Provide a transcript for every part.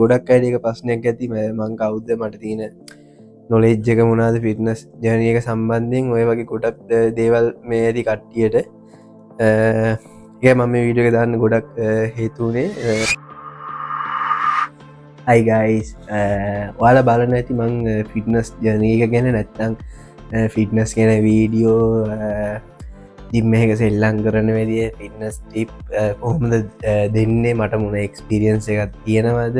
ගොඩක් අයට එක ප්‍රශ්නයක් ඇති මං කවුද මට තියෙන නොලෙජ් එක මොනාද ෆිට්නස් ජර්නි එක සම්බන්ධයෙන් ඔය වගේ ගොඩක් දේවල් මේ ඇති කට්ටියට ඒ මම මේ වීඩියෝ එක දාන්න ගොඩක් හේතුනේ අයිගයිස් ඔයාලා බලන ඇති මං ෆිට්නස් ජර්නී එක ගැන නැත්තං ෆිට්නස් ගැන වීඩියෝ දිම්ම එක සෙල්ලං කරන වෙදිය ෆිටනස් ටිප් කොහොමද දෙන්නේ මට මුණ එක්ස්පිරියන්ස එකත් තියෙනවද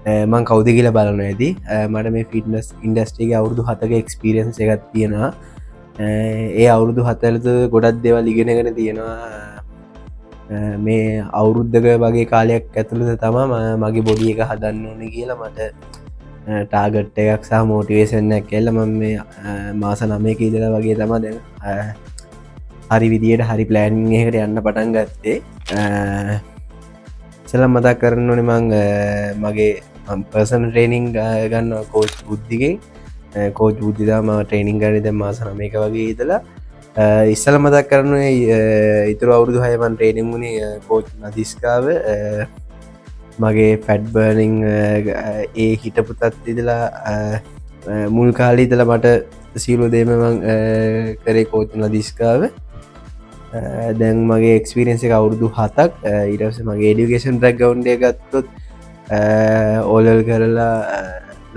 මං කෞද කියලා බලන ඇති මට මේ ෆිටනස් ඉන්ඩස්ට්‍රික අවුරුදු 7ක එක්ස්පිරියන්ස එකත් තියෙනවා ඒ අවුරුදු 7 ගොඩක් දෙවල් ඉගෙනගෙන තියෙනවා මේ අවුරුද්ධක වගේ කාලයක් ඇතුළද තම මගේ බොඩිය එක හදන්න ඕන කියලා මට ටාගට් එකක් සහ මෝටිවේෂන්නක් කෙල්ල ම මේ මාස 9 ඉදලා වගේ තම දැන් හරි විදියට හරි ප්ලෑනිං එකට යන්න පටන් ගත්තේ සලම් මතක් කරන්න ඕනෙ මං මගේ පර්සන් ට්‍රේනිං ගන්න කෝච් බුද්ධිගෙන් කෝච් බුද්ධිදාම ට්‍රේනිං ගනි දැ මාස 9 වගේ ඉදලා ඉස්සල මතක් කරන ඉතුර අවුරුදු හයමන් ට්‍රේනිං වුණේ කෝච් නදිස්කාව මගේ ෆැඩ් බර්නිං ඒ හිටපුතත් ඉදලා මුල් කාලීතල මට සීලු දේමමං කරේ කෝච් නදිස්කාව දැන් මගේ එක්ස්පිරෙන්න්ස එක අවුරුදු 7ක් ඉරස මගේ ඩියුකේෂන් ට්‍රක් ගවන්්ඩය ගත්තොත් ඕලල් කරලා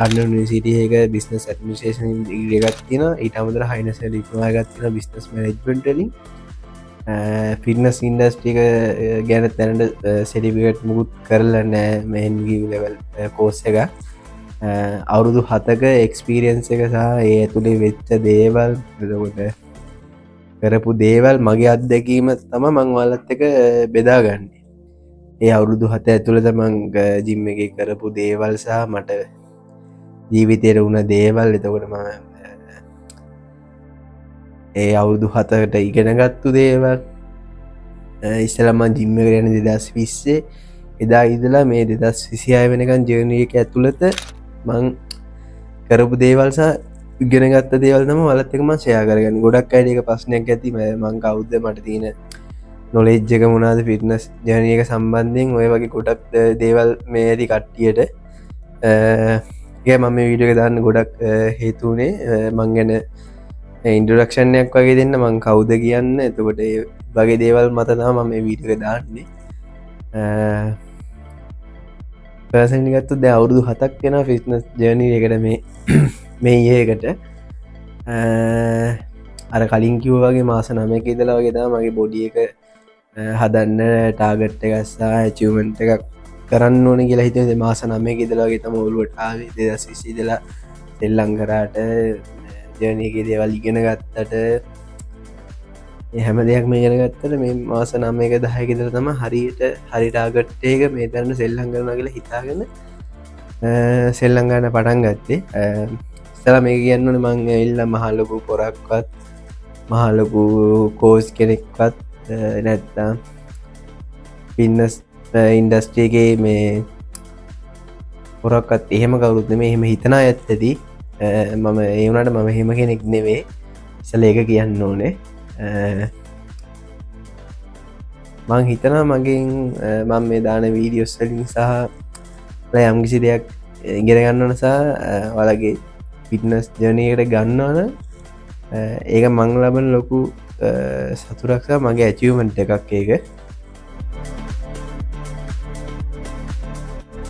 ලන්ඩන් නිසිටිය එක බිස්නස් ඇඩමිනිස්ට්‍රේෂන් ගත් තින ඊට අමදර හයිනස ලිපවා ගත්තින බිස්නස් මනජ්මටලින් ෆිටනස් ඉන්ඩස්ටික ගැන තැනට සෙඩිපිකට් මුකුත් කරලා නෑ මෙන්ගී ලෙවල් කෝස්ස එක අවුරුදු 7ක එක්ස්පිරියන්ස එක සහ ඒ ඇතුළේ වෙච්ච දේවල් කොට කරපු දේවල් මගේ අත්දැකීම තම මංවලත් එක බෙදාගන්න ඒ අවුරුදු 7 ඇතුළද මං ජිම්ම එක කරපු දේවල් සහ මට ජීවිතයට වුණ දේවල් එතකොට ම ඒ අවුරුදු 7කට ඉගෙනගත්තු දේවල් ඉස්සලම ජිම්ම කරයන 2020 එදා ඉදලා මේ 2026 වෙනකන් ජර්නී එක ඇතුළත මං කරපු දේවල්සා ඉගෙනගත්ත දේවල් තම වලත්තකම ෂයා කරගන්න ගොඩක් අයට එක ප්‍රශ්නයක් ඇති මං කවුද මට තියෙන නොලෙජ් එක මොනාද ෆිට්නස් ජර්නී එක සම්බන්ධයෙන් ඔය වගේ ගොඩක් දේවල් මේ ඇති කට්ටියට මම වීඩියෝ එක දාන්න ගොඩක් හේතුනේ මං ගැන ඉන්ඩරක්ෂණයක් වගේ දෙන්න මං කවුද කියන්න එතකොට වගේ දේවල් මතනා මම වීඩියෝ එක දාන්නේ පර්සනිගත්තු ද අවුරුදු 7ක් වෙන ෆිස්නස් ජර්නී එකට මේ ඒකට අර කලින් කිව් වගේ මාස 9 ඉදලා වගේ දා මගේ බොඩිය එක හදන්න ටාගට් එකස්සා ඇචිවමෙන්ට් එකක් කරන්න ඕන කියලා හිතේ මාස 9 ඉදලාගේ තම ඔලුවට ආවේ 2020 ඉදලා සෙල්ලම් කරාට ජර්නීගේ දේවල් ඉගෙන ගත්තට හැම දෙයක් මේ ඉගෙන ගත්තට මේ මාස 9ක 10ක ඉදලා තමයි හරියට හරි ටාගට් එක මේ තරන සෙල්ලම් කරනවා කියලා හිතාගෙන සෙල්ලම් ගන්න පටන් ගත්තේ ඉස්සලා මේ කියන්න ඕනේ මං ඇවිල්ලා මහා ලොකු පොරක්වත් මහා ලොකු කෝච් කෙනෙක්වත් නැත්තම් ෆිට්නස් ඉන්ඩස්ට්‍රියගේ මේ පොරක්වත් එහෙම කවුරුත් නෙමෙයි එහෙම හිතන අයත් ඇති මම ඒ වුණාට මම එහෙම කෙනෙක් නෙවෙයි ඉස්සලා ඒක කියන්න ඕනේ මං හිතනවා මගෙන් මම මේ දාන වීඩියෝස් වලින් සහ යම් කිසි දෙයක් ඉගෙන ගන්න ඕන සහ ඔයාලගේ ෆිට්නස් ජර්නි එකට ගන්නවන ඒක මං ලබන ලොකු සතුටක් සහ මගේ ඇචීව්මන්ට් එකක් ඒක